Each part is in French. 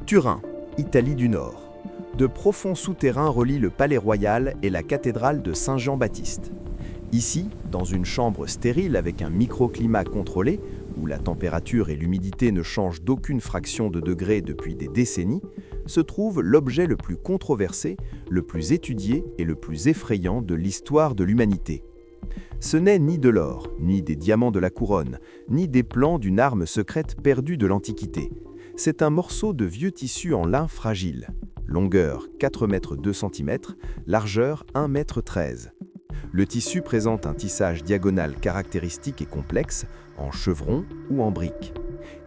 Turin, Italie du Nord. De profonds souterrains relient le palais royal et la cathédrale de Saint-Jean-Baptiste. Ici, dans une chambre stérile avec un microclimat contrôlé, où la température et l'humidité ne changent d'aucune fraction de degré depuis des décennies, se trouve l'objet le plus controversé, le plus étudié et le plus effrayant de l'histoire de l'humanité. Ce n'est ni de l'or, ni des diamants de la couronne, ni des plans d'une arme secrète perdue de l'Antiquité. C'est un morceau de vieux tissu en lin fragile. Longueur 4 mètres 2 cm, largeur 1 mètre 13. Le tissu présente un tissage diagonal caractéristique et complexe, en chevron ou en brique.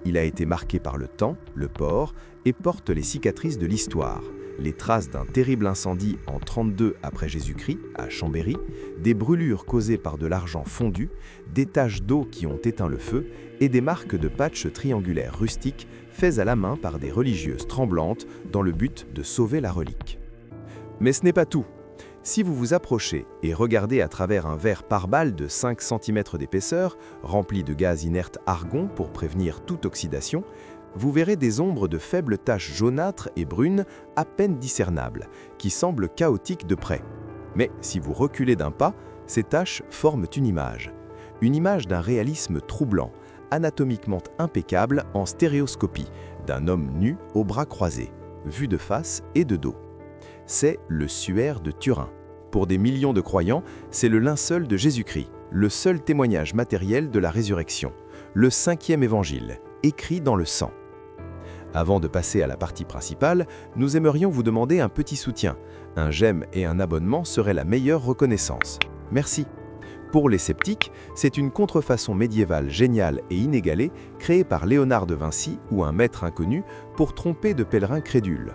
Il a été marqué par le temps, le port, et porte les cicatrices de l'histoire, les traces d'un terrible incendie en 32 après Jésus-Christ, à Chambéry, des brûlures causées par de l'argent fondu, des taches d'eau qui ont éteint le feu, et des marques de patchs triangulaires rustiques faits à la main par des religieuses tremblantes dans le but de sauver la relique. Mais ce n'est pas tout. Si vous vous approchez et regardez à travers un verre pare-balles de 5 cm d'épaisseur, rempli de gaz inerte argon pour prévenir toute oxydation, vous verrez des ombres de faibles taches jaunâtres et brunes à peine discernables, qui semblent chaotiques de près. Mais si vous reculez d'un pas, ces taches forment une image d'un réalisme troublant, anatomiquement impeccable en stéréoscopie, d'un homme nu aux bras croisés, vu de face et de dos. C'est le suaire de Turin. Pour des millions de croyants, c'est le linceul de Jésus-Christ, le seul témoignage matériel de la résurrection, le 5e évangile, écrit dans le sang. Avant de passer à la partie principale, nous aimerions vous demander un petit soutien. Un j'aime et un abonnement seraient la meilleure reconnaissance. Merci. Pour les sceptiques, c'est une contrefaçon médiévale géniale et inégalée créée par Léonard de Vinci ou un maître inconnu pour tromper de pèlerins crédules.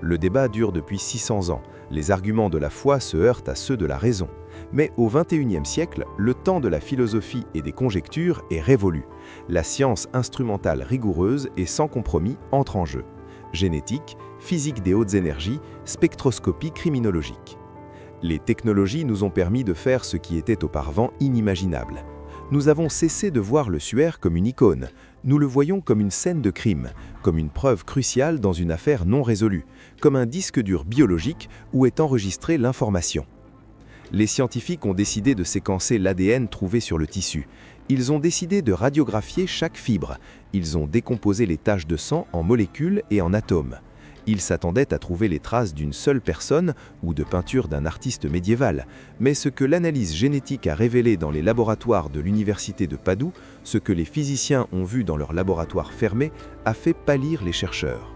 Le débat dure depuis 600 ans, les arguments de la foi se heurtent à ceux de la raison. Mais au XXIe siècle, le temps de la philosophie et des conjectures est révolu. La science instrumentale rigoureuse et sans compromis entre en jeu. Génétique, physique des hautes énergies, spectroscopie criminologique. Les technologies nous ont permis de faire ce qui était auparavant inimaginable. Nous avons cessé de voir le suaire comme une icône. Nous le voyons comme une scène de crime, comme une preuve cruciale dans une affaire non résolue, comme un disque dur biologique où est enregistrée l'information. Les scientifiques ont décidé de séquencer l'ADN trouvé sur le tissu. Ils ont décidé de radiographier chaque fibre. Ils ont décomposé les taches de sang en molécules et en atomes. Ils s'attendaient à trouver les traces d'une seule personne ou de peinture d'un artiste médiéval. Mais ce que l'analyse génétique a révélé dans les laboratoires de l'université de Padoue, ce que les physiciens ont vu dans leurs laboratoires fermés, a fait pâlir les chercheurs.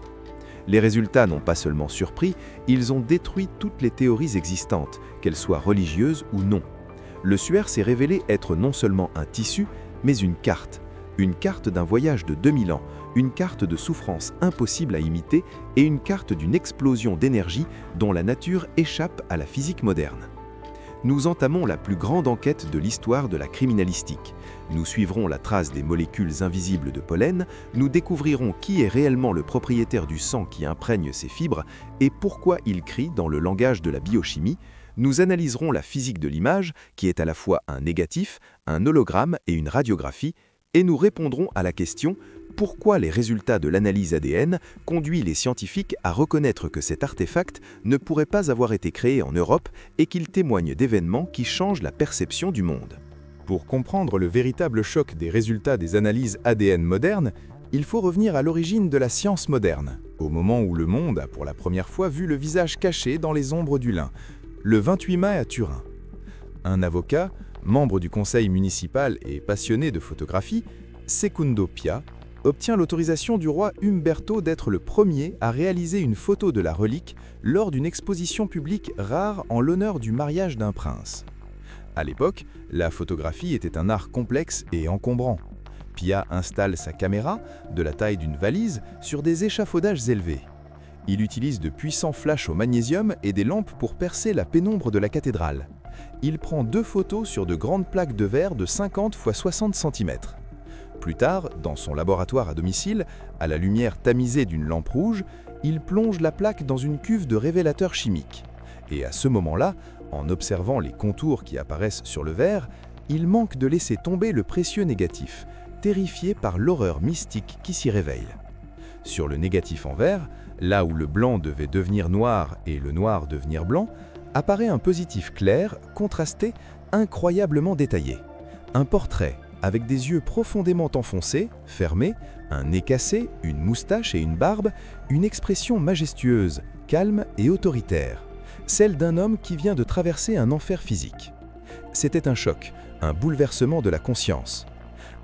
Les résultats n'ont pas seulement surpris, ils ont détruit toutes les théories existantes, qu'elles soient religieuses ou non. Le suaire s'est révélé être non seulement un tissu, mais une carte d'un voyage de 2000 ans, une carte de souffrance impossible à imiter et une carte d'une explosion d'énergie dont la nature échappe à la physique moderne. Nous entamons la plus grande enquête de l'histoire de la criminalistique. Nous suivrons la trace des molécules invisibles de pollen, nous découvrirons qui est réellement le propriétaire du sang qui imprègne ses fibres et pourquoi il crie dans le langage de la biochimie. Nous analyserons la physique de l'image, qui est à la fois un négatif, un hologramme et une radiographie, et nous répondrons à la question « Pourquoi les résultats de l'analyse ADN conduisent les scientifiques à reconnaître que cet artefact ne pourrait pas avoir été créé en Europe et qu'il témoigne d'événements qui changent la perception du monde ?» Pour comprendre le véritable choc des résultats des analyses ADN modernes, il faut revenir à l'origine de la science moderne, au moment où le monde a pour la première fois vu le visage caché dans les ombres du lin, le 28 mai à Turin. Un avocat, membre du conseil municipal et passionné de photographie, Secundo Pia, obtient l'autorisation du roi Umberto d'être le premier à réaliser une photo de la relique lors d'une exposition publique rare en l'honneur du mariage d'un prince. À l'époque, la photographie était un art complexe et encombrant. Pia installe sa caméra, de la taille d'une valise, sur des échafaudages élevés. Il utilise de puissants flashs au magnésium et des lampes pour percer la pénombre de la cathédrale. Il prend 2 photos sur de grandes plaques de verre de 50 x 60 cm. Plus tard, dans son laboratoire à domicile, à la lumière tamisée d'une lampe rouge, il plonge la plaque dans une cuve de révélateur chimique. Et à ce moment-là, en observant les contours qui apparaissent sur le verre, il manque de laisser tomber le précieux négatif, terrifié par l'horreur mystique qui s'y réveille. Sur le négatif en vert, là où le blanc devait devenir noir et le noir devenir blanc, apparaît un positif clair, contrasté, incroyablement détaillé. Un portrait avec des yeux profondément enfoncés, fermés, un nez cassé, une moustache et une barbe, une expression majestueuse, calme et autoritaire, celle d'un homme qui vient de traverser un enfer physique. C'était un choc, un bouleversement de la conscience.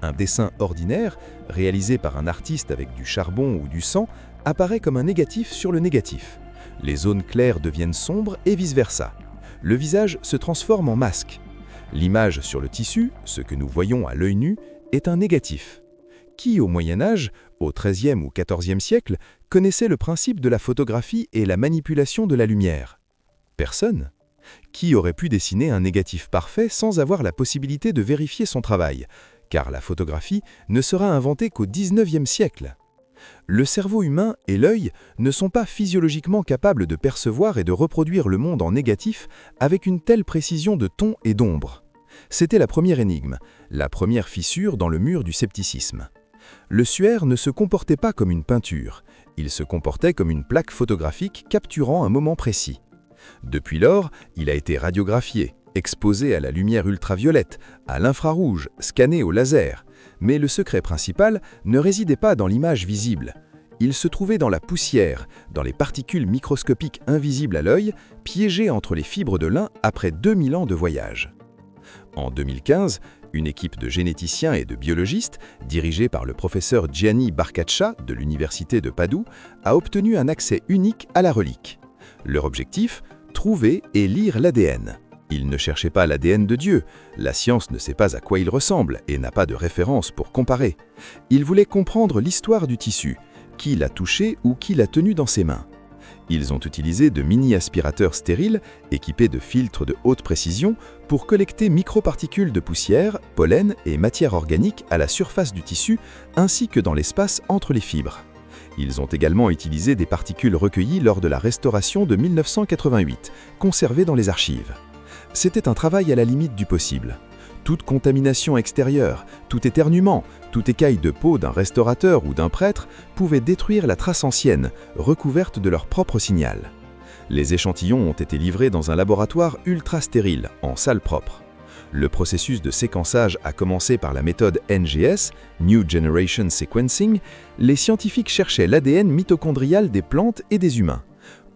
Un dessin ordinaire, réalisé par un artiste avec du charbon ou du sang, apparaît comme un négatif sur le négatif. Les zones claires deviennent sombres et vice-versa. Le visage se transforme en masque. L'image sur le tissu, ce que nous voyons à l'œil nu, est un négatif. Qui, au Moyen-Âge, au XIIIe ou XIVe siècle, connaissait le principe de la photographie et la manipulation de la lumière? Personne. Qui aurait pu dessiner un négatif parfait sans avoir la possibilité de vérifier son travail? Car la photographie ne sera inventée qu'au XIXe siècle. Le cerveau humain et l'œil ne sont pas physiologiquement capables de percevoir et de reproduire le monde en négatif avec une telle précision de ton et d'ombre. C'était la première énigme, la première fissure dans le mur du scepticisme. Le suaire ne se comportait pas comme une peinture, il se comportait comme une plaque photographique capturant un moment précis. Depuis lors, il a été radiographié, exposé à la lumière ultraviolette, à l'infrarouge, scanné au laser. Mais le secret principal ne résidait pas dans l'image visible. Il se trouvait dans la poussière, dans les particules microscopiques invisibles à l'œil, piégées entre les fibres de lin après 2000 ans de voyage. En 2015, une équipe de généticiens et de biologistes, dirigée par le professeur Gianni Barcaccia de l'université de Padoue, a obtenu un accès unique à la relique. Leur objectif, trouver et lire l'ADN. Ils ne cherchaient pas l'ADN de Dieu, la science ne sait pas à quoi il ressemble et n'a pas de référence pour comparer. Ils voulaient comprendre l'histoire du tissu, qui l'a touché ou qui l'a tenu dans ses mains. Ils ont utilisé de mini-aspirateurs stériles, équipés de filtres de haute précision, pour collecter microparticules de poussière, pollen et matière organique à la surface du tissu, ainsi que dans l'espace entre les fibres. Ils ont également utilisé des particules recueillies lors de la restauration de 1988, conservées dans les archives. C'était un travail à la limite du possible. Toute contamination extérieure, tout éternuement, toute écaille de peau d'un restaurateur ou d'un prêtre pouvait détruire la trace ancienne, recouverte de leur propre signal. Les échantillons ont été livrés dans un laboratoire ultra stérile, en salle propre. Le processus de séquençage a commencé par la méthode NGS, New Generation Sequencing. Les scientifiques cherchaient l'ADN mitochondrial des plantes et des humains.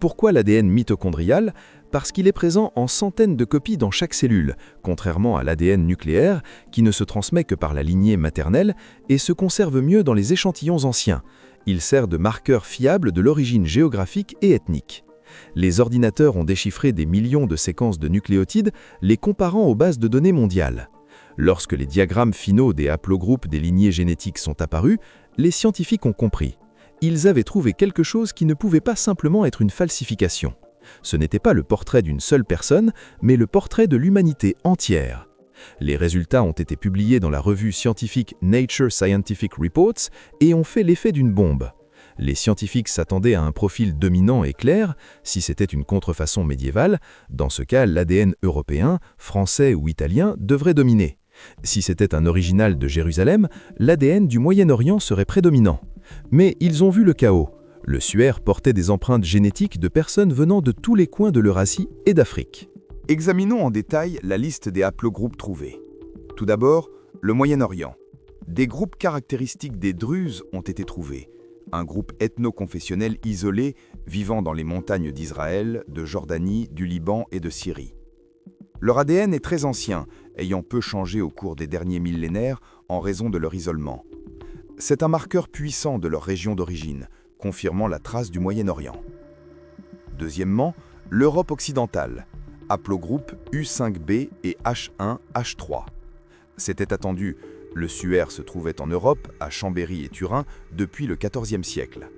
Pourquoi l'ADN mitochondrial ? Parce qu'il est présent en centaines de copies dans chaque cellule, contrairement à l'ADN nucléaire, qui ne se transmet que par la lignée maternelle et se conserve mieux dans les échantillons anciens. Il sert de marqueur fiable de l'origine géographique et ethnique. Les ordinateurs ont déchiffré des millions de séquences de nucléotides, les comparant aux bases de données mondiales. Lorsque les diagrammes finaux des haplogroupes des lignées génétiques sont apparus, les scientifiques ont compris. Ils avaient trouvé quelque chose qui ne pouvait pas simplement être une falsification. Ce n'était pas le portrait d'une seule personne, mais le portrait de l'humanité entière. Les résultats ont été publiés dans la revue scientifique Nature Scientific Reports et ont fait l'effet d'une bombe. Les scientifiques s'attendaient à un profil dominant et clair, si c'était une contrefaçon médiévale, dans ce cas l'ADN européen, français ou italien devrait dominer. Si c'était un original de Jérusalem, l'ADN du Moyen-Orient serait prédominant. Mais ils ont vu le chaos. Le suaire portait des empreintes génétiques de personnes venant de tous les coins de l'Eurasie et d'Afrique. Examinons en détail la liste des haplogroupes trouvés. Tout d'abord, le Moyen-Orient. Des groupes caractéristiques des Druzes ont été trouvés, un groupe ethno-confessionnel isolé vivant dans les montagnes d'Israël, de Jordanie, du Liban et de Syrie. Leur ADN est très ancien, ayant peu changé au cours des derniers millénaires en raison de leur isolement. C'est un marqueur puissant de leur région d'origine, confirmant la trace du Moyen-Orient. Deuxièmement, l'Europe occidentale, haplogroupes U5b et H1H3. C'était attendu, le suaire se trouvait en Europe, à Chambéry et Turin, depuis le XIVe siècle.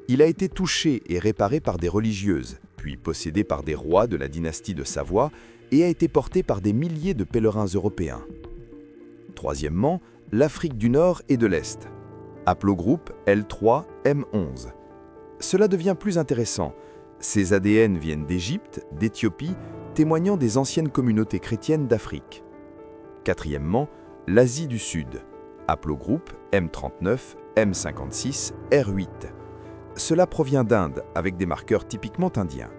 Il a été touché et réparé par des religieuses, puis possédé par des rois de la dynastie de Savoie et a été porté par des milliers de pèlerins européens. Troisièmement, l'Afrique du Nord et de l'Est. Haplogroupe L3M11. Cela devient plus intéressant. Ces ADN viennent d'Égypte, d'Éthiopie, témoignant des anciennes communautés chrétiennes d'Afrique. Quatrièmement, l'Asie du Sud. haplogroupe M39, M56, R8. Cela provient d'Inde avec des marqueurs typiquement indiens.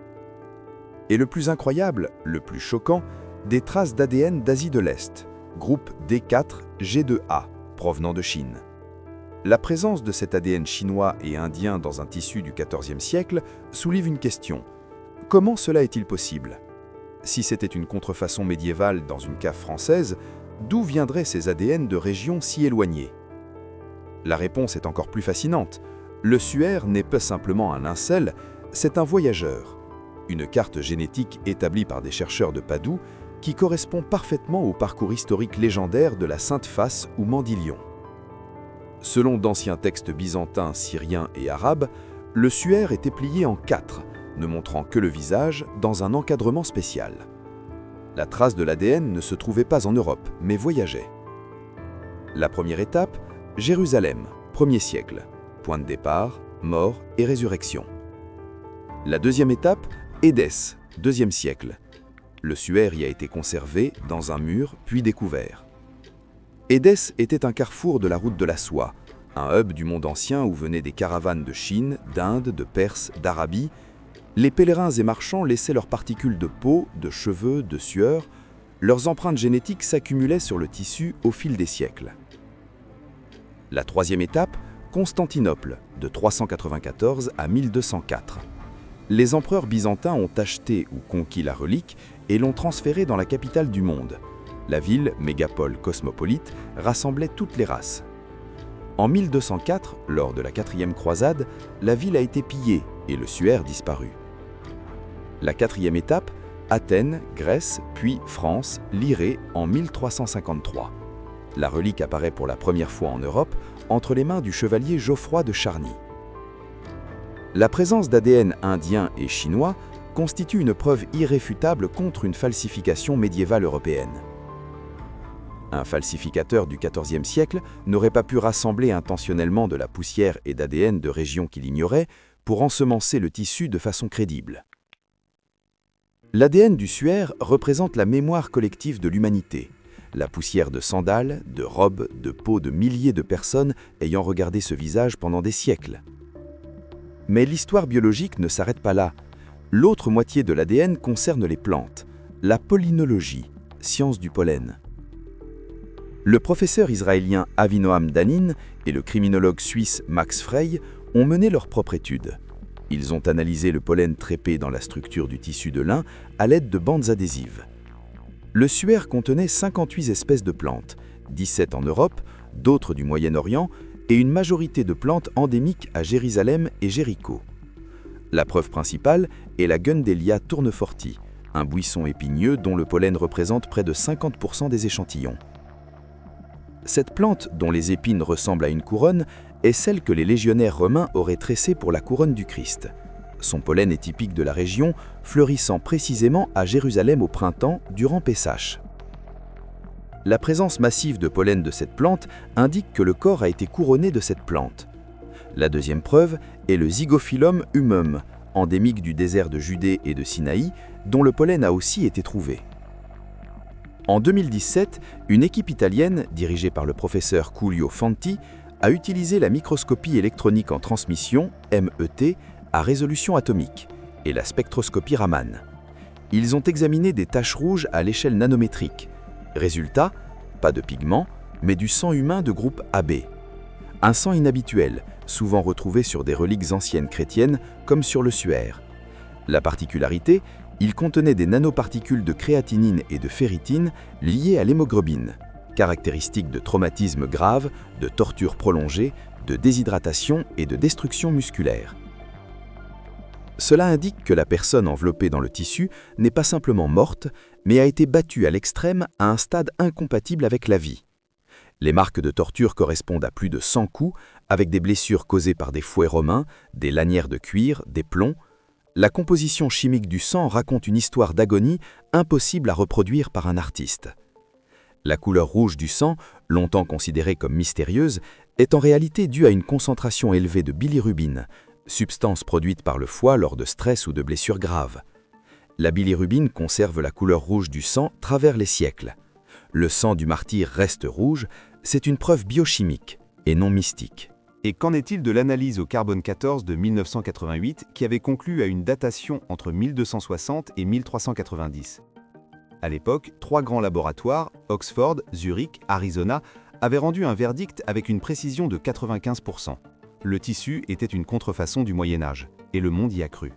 Et le plus incroyable, le plus choquant, des traces d'ADN d'Asie de l'Est, groupe D4G2A, provenant de Chine. La présence de cet ADN chinois et indien dans un tissu du XIVe siècle soulève une question. Comment cela est-il possible? Si c'était une contrefaçon médiévale dans une cave française, d'où viendraient ces ADN de régions si éloignées? La réponse est encore plus fascinante. Le suaire n'est pas simplement un lincel, c'est un voyageur. Une carte génétique établie par des chercheurs de Padoue qui correspond parfaitement au parcours historique légendaire de la Sainte Face ou Mandylion. Selon d'anciens textes byzantins, syriens et arabes, le suaire était plié en 4, ne montrant que le visage dans un encadrement spécial. La trace de l'ADN ne se trouvait pas en Europe, mais voyageait. La première étape, Jérusalem, 1er siècle. Point de départ, mort et résurrection. La deuxième étape, Édesse, 2e siècle. Le suaire y a été conservé dans un mur, puis découvert. Édesse était un carrefour de la route de la soie, un hub du monde ancien où venaient des caravanes de Chine, d'Inde, de Perse, d'Arabie. Les pèlerins et marchands laissaient leurs particules de peau, de cheveux, de sueur. Leurs empreintes génétiques s'accumulaient sur le tissu au fil des siècles. La troisième étape, Constantinople, de 394 à 1204. Les empereurs byzantins ont acheté ou conquis la relique et l'ont transférée dans la capitale du monde. La ville, mégapole cosmopolite, rassemblait toutes les races. En 1204, lors de la 4e croisade, la ville a été pillée et le suaire disparut. La 4e étape, Athènes, Grèce, puis France, Lyrée en 1353. La relique apparaît pour la première fois en Europe entre les mains du chevalier Geoffroy de Charny. La présence d'ADN indien et chinois constitue une preuve irréfutable contre une falsification médiévale européenne. Un falsificateur du XIVe siècle n'aurait pas pu rassembler intentionnellement de la poussière et d'ADN de régions qu'il ignorait pour ensemencer le tissu de façon crédible. L'ADN du suaire représente la mémoire collective de l'humanité, la poussière de sandales, de robes, de peaux de milliers de personnes ayant regardé ce visage pendant des siècles. Mais l'histoire biologique ne s'arrête pas là. L'autre moitié de l'ADN concerne les plantes, la pollinologie, science du pollen. Le professeur israélien Avinoam Danin et le criminologue suisse Max Frey ont mené leur propre étude. Ils ont analysé le pollen trépé dans la structure du tissu de lin à l'aide de bandes adhésives. Le suaire contenait 58 espèces de plantes, 17 en Europe, d'autres du Moyen-Orient et une majorité de plantes endémiques à Jérusalem et Jéricho. La preuve principale est la Gundelia tourneforti, un buisson épineux dont le pollen représente près de 50% des échantillons. Cette plante, dont les épines ressemblent à une couronne, est celle que les légionnaires romains auraient tressée pour la couronne du Christ. Son pollen est typique de la région, fleurissant précisément à Jérusalem au printemps, durant Pessach. La présence massive de pollen de cette plante indique que le corps a été couronné de cette plante. La deuxième preuve est le Zygophyllum humum, endémique du désert de Judée et de Sinaï, dont le pollen a aussi été trouvé. En 2017, une équipe italienne, dirigée par le professeur Giulio Fanti, a utilisé la microscopie électronique en transmission, MET, à résolution atomique, et la spectroscopie Raman. Ils ont examiné des taches rouges à l'échelle nanométrique. Résultat, pas de pigments, mais du sang humain de groupe AB. Un sang inhabituel, souvent retrouvé sur des reliques anciennes chrétiennes, comme sur le suaire. La particularité, il contenait des nanoparticules de créatinine et de ferritine liées à l'hémoglobine, caractéristiques de traumatismes graves, de tortures prolongées, de déshydratation et de destruction musculaire. Cela indique que la personne enveloppée dans le tissu n'est pas simplement morte, mais a été battue à l'extrême à un stade incompatible avec la vie. Les marques de torture correspondent à plus de 100 coups, avec des blessures causées par des fouets romains, des lanières de cuir, des plombs. La composition chimique du sang raconte une histoire d'agonie impossible à reproduire par un artiste. La couleur rouge du sang, longtemps considérée comme mystérieuse, est en réalité due à une concentration élevée de bilirubine, substance produite par le foie lors de stress ou de blessures graves. La bilirubine conserve la couleur rouge du sang travers les siècles. Le sang du martyr reste rouge, C'est une preuve biochimique et non mystique. Et qu'en est-il de l'analyse au carbone 14 de 1988 qui avait conclu à une datation entre 1260 et 1390 ? À l'époque, 3 grands laboratoires, Oxford, Zurich, Arizona, avaient rendu un verdict avec une précision de 95%. Le tissu était une contrefaçon du Moyen-Âge, et le monde y a cru.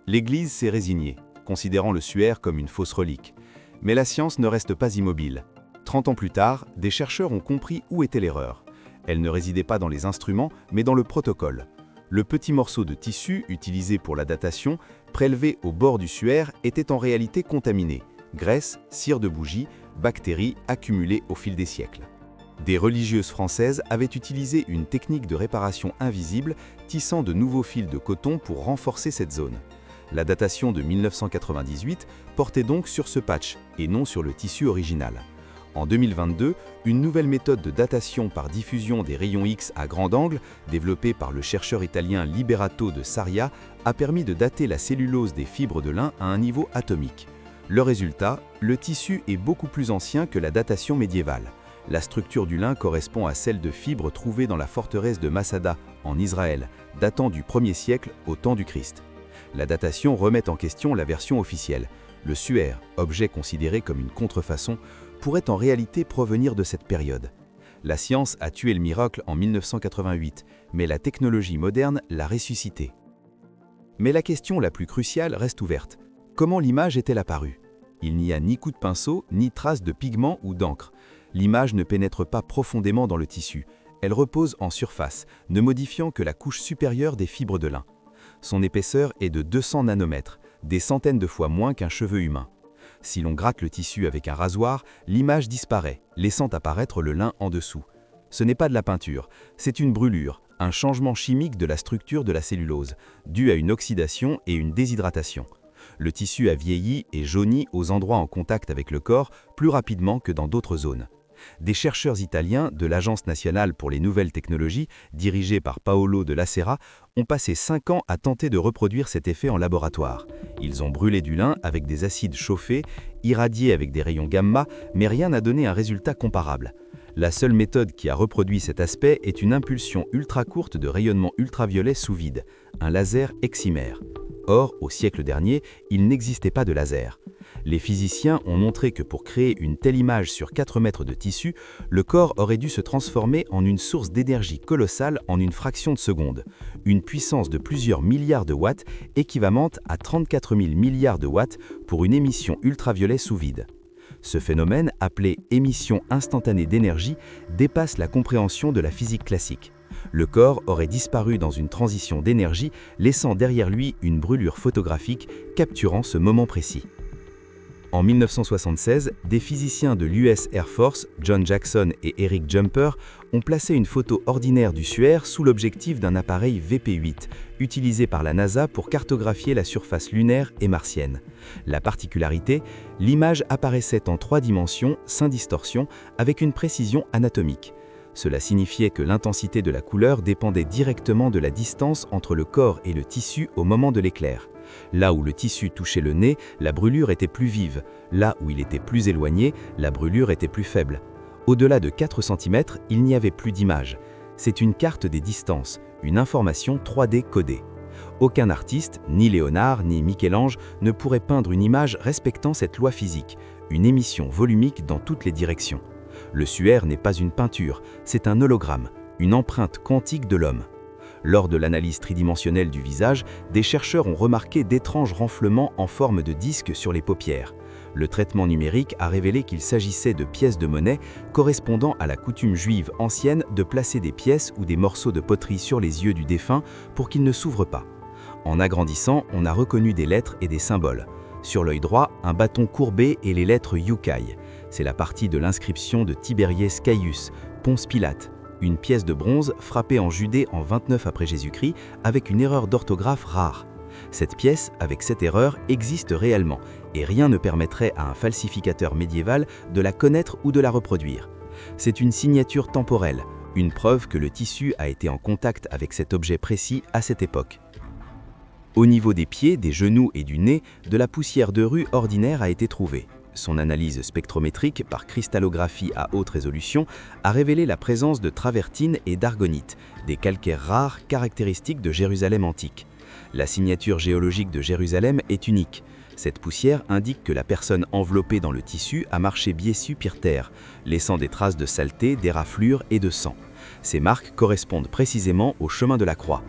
L'Église s'est résignée, considérant le suaire comme une fausse relique. Mais la science ne reste pas immobile. 30 ans plus tard, des chercheurs ont compris où était l'erreur. Elle ne résidait pas dans les instruments, mais dans le protocole. Le petit morceau de tissu utilisé pour la datation, prélevé au bord du suaire, était en réalité contaminé. Graisse, cire de bougie, bactéries accumulées au fil des siècles. Des religieuses françaises avaient utilisé une technique de réparation invisible, tissant de nouveaux fils de coton pour renforcer cette zone. La datation de 1998 portait donc sur ce patch, et non sur le tissu original. En 2022, une nouvelle méthode de datation par diffusion des rayons X à grand angle, développée par le chercheur italien Liberato de Saria, a permis de dater la cellulose des fibres de lin à un niveau atomique. Le résultat, le tissu est beaucoup plus ancien que la datation médiévale. La structure du lin correspond à celle de fibres trouvées dans la forteresse de Masada, en Israël, datant du 1er siècle au temps du Christ. La datation remet en question la version officielle. Le suaire, objet considéré comme une contrefaçon, pourrait en réalité provenir de cette période. La science a tué le miracle en 1988, mais la technologie moderne l'a ressuscité. Mais la question la plus cruciale reste ouverte. Comment l'image est-elle apparue ? Il n'y a ni coup de pinceau, ni trace de pigment ou d'encre. L'image ne pénètre pas profondément dans le tissu. Elle repose en surface, ne modifiant que la couche supérieure des fibres de lin. Son épaisseur est de 200 nanomètres, des centaines de fois moins qu'un cheveu humain. Si l'on gratte le tissu avec un rasoir, l'image disparaît, laissant apparaître le lin en dessous. Ce n'est pas de la peinture, c'est une brûlure, un changement chimique de la structure de la cellulose, dû à une oxydation et une déshydratation. Le tissu a vieilli et jauni aux endroits en contact avec le corps plus rapidement que dans d'autres zones. Des chercheurs italiens de l'Agence nationale pour les nouvelles technologies, dirigée par Paolo de la Serra, ont passé 5 ans à tenter de reproduire cet effet en laboratoire. Ils ont brûlé du lin avec des acides chauffés, irradiés avec des rayons gamma, mais rien n'a donné un résultat comparable. La seule méthode qui a reproduit cet aspect est une impulsion ultra courte de rayonnement ultraviolet sous vide, un laser excimaire. Or, au siècle dernier, il n'existait pas de laser. Les physiciens ont montré que pour créer une telle image sur 4 mètres de tissu, le corps aurait dû se transformer en une source d'énergie colossale en une fraction de seconde, une puissance de plusieurs milliards de watts équivalente à 34 000 milliards de watts pour une émission ultraviolet sous vide. Ce phénomène, appelé émission instantanée d'énergie, dépasse la compréhension de la physique classique. Le corps aurait disparu dans une transition d'énergie, laissant derrière lui une brûlure photographique capturant ce moment précis. En 1976, des physiciens de l'US Air Force, John Jackson et Eric Jumper, ont placé une photo ordinaire du suaire sous l'objectif d'un appareil VP-8, utilisé par la NASA pour cartographier la surface lunaire et martienne. La particularité, l'image apparaissait en 3 dimensions, sans distorsion, avec une précision anatomique. Cela signifiait que l'intensité de la couleur dépendait directement de la distance entre le corps et le tissu au moment de l'éclair. Là où le tissu touchait le nez, la brûlure était plus vive. Là où il était plus éloigné, la brûlure était plus faible. Au-delà de 4 cm, il n'y avait plus d'image. C'est une carte des distances, une information 3D codée. Aucun artiste, ni Léonard, ni Michel-Ange, ne pourrait peindre une image respectant cette loi physique, une émission volumique dans toutes les directions. Le suaire n'est pas une peinture, c'est un hologramme, une empreinte quantique de l'homme. Lors de l'analyse tridimensionnelle du visage, des chercheurs ont remarqué d'étranges renflements en forme de disques sur les paupières. Le traitement numérique a révélé qu'il s'agissait de pièces de monnaie correspondant à la coutume juive ancienne de placer des pièces ou des morceaux de poterie sur les yeux du défunt pour qu'ils ne s'ouvrent pas. En agrandissant, on a reconnu des lettres et des symboles. Sur l'œil droit, un bâton courbé et les lettres Yukai. C'est la partie de l'inscription de Tiberius Caius, Ponce Pilate. Une pièce de bronze frappée en Judée en 29 après Jésus-Christ avec une erreur d'orthographe rare. Cette pièce, avec cette erreur, existe réellement et rien ne permettrait à un falsificateur médiéval de la connaître ou de la reproduire. C'est une signature temporelle, une preuve que le tissu a été en contact avec cet objet précis à cette époque. Au niveau des pieds, des genoux et du nez, de la poussière de rue ordinaire a été trouvée. son analyse spectrométrique par cristallographie à haute résolution a révélé la présence de travertine et d'argonite, des calcaires rares caractéristiques de Jérusalem antique. La signature géologique de Jérusalem est unique. Cette poussière indique que la personne enveloppée dans le tissu a marché pieds-nus-terre, laissant des traces de saleté, d'éraflures et de sang. Ces marques correspondent précisément au chemin de la croix.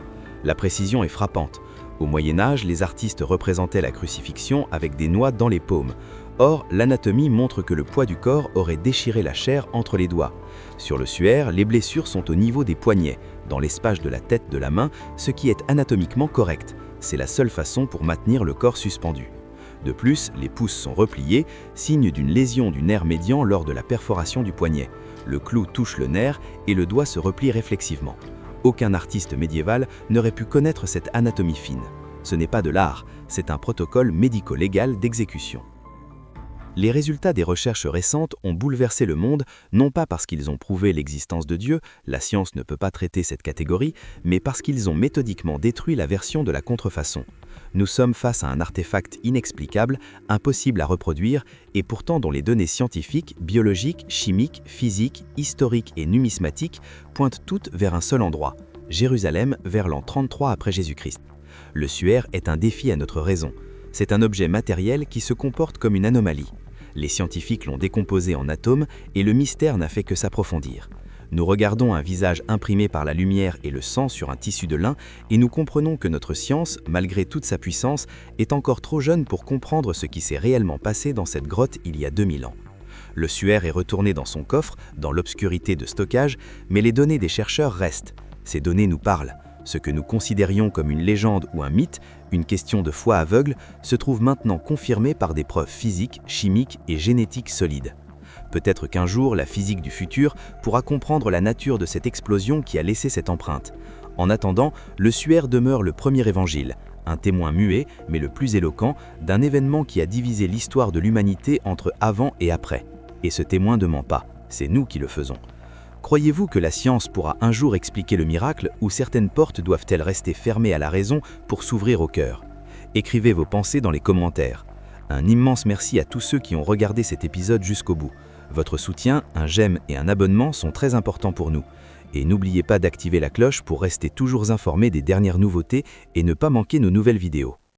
La précision est frappante. Au Moyen-Âge, les artistes représentaient la crucifixion avec des noix dans les paumes. Or, l'anatomie montre que le poids du corps aurait déchiré la chair entre les doigts. Sur le suaire, les blessures sont au niveau des poignets, dans l'espace de la tête de la main, ce qui est anatomiquement correct. C'est la seule façon pour maintenir le corps suspendu. De plus, les pouces sont repliés, signe d'une lésion du nerf médian lors de la perforation du poignet. Le clou touche le nerf et le doigt se replie réflexivement. Aucun artiste médiéval n'aurait pu connaître cette anatomie fine. Ce n'est pas de l'art, c'est un protocole médico-légal d'exécution. Les résultats des recherches récentes ont bouleversé le monde, non pas parce qu'ils ont prouvé l'existence de Dieu, la science ne peut pas traiter cette catégorie, mais parce qu'ils ont méthodiquement détruit la version de la contrefaçon. Nous sommes face à un artefact inexplicable, impossible à reproduire, et pourtant dont les données scientifiques, biologiques, chimiques, physiques, historiques et numismatiques pointent toutes vers un seul endroit, Jérusalem vers l'an 33 après Jésus-Christ. Le suaire est un défi à notre raison. C'est un objet matériel qui se comporte comme une anomalie. Les scientifiques l'ont décomposé en atomes et le mystère n'a fait que s'approfondir. Nous regardons un visage imprimé par la lumière et le sang sur un tissu de lin et nous comprenons que notre science, malgré toute sa puissance, est encore trop jeune pour comprendre ce qui s'est réellement passé dans cette grotte il y a 2000 ans. Le suaire est retourné dans son coffre, dans l'obscurité de stockage, mais les données des chercheurs restent. Ces données nous parlent. Ce que nous considérions comme une légende ou un mythe, une question de foi aveugle, se trouve maintenant confirmé par des preuves physiques, chimiques et génétiques solides. Peut-être qu'un jour, la physique du futur pourra comprendre la nature de cette explosion qui a laissé cette empreinte. En attendant, le suaire demeure le premier évangile, un témoin muet, mais le plus éloquent, d'un événement qui a divisé l'histoire de l'humanité entre avant et après. Et ce témoin ne ment pas, c'est nous qui le faisons. Croyez-vous que la science pourra un jour expliquer le miracle ou certaines portes doivent-elles rester fermées à la raison pour s'ouvrir au cœur? Écrivez vos pensées dans les commentaires. Un immense merci à tous ceux qui ont regardé cet épisode jusqu'au bout. Votre soutien, un j'aime et un abonnement sont très importants pour nous. Et n'oubliez pas d'activer la cloche pour rester toujours informé des dernières nouveautés et ne pas manquer nos nouvelles vidéos.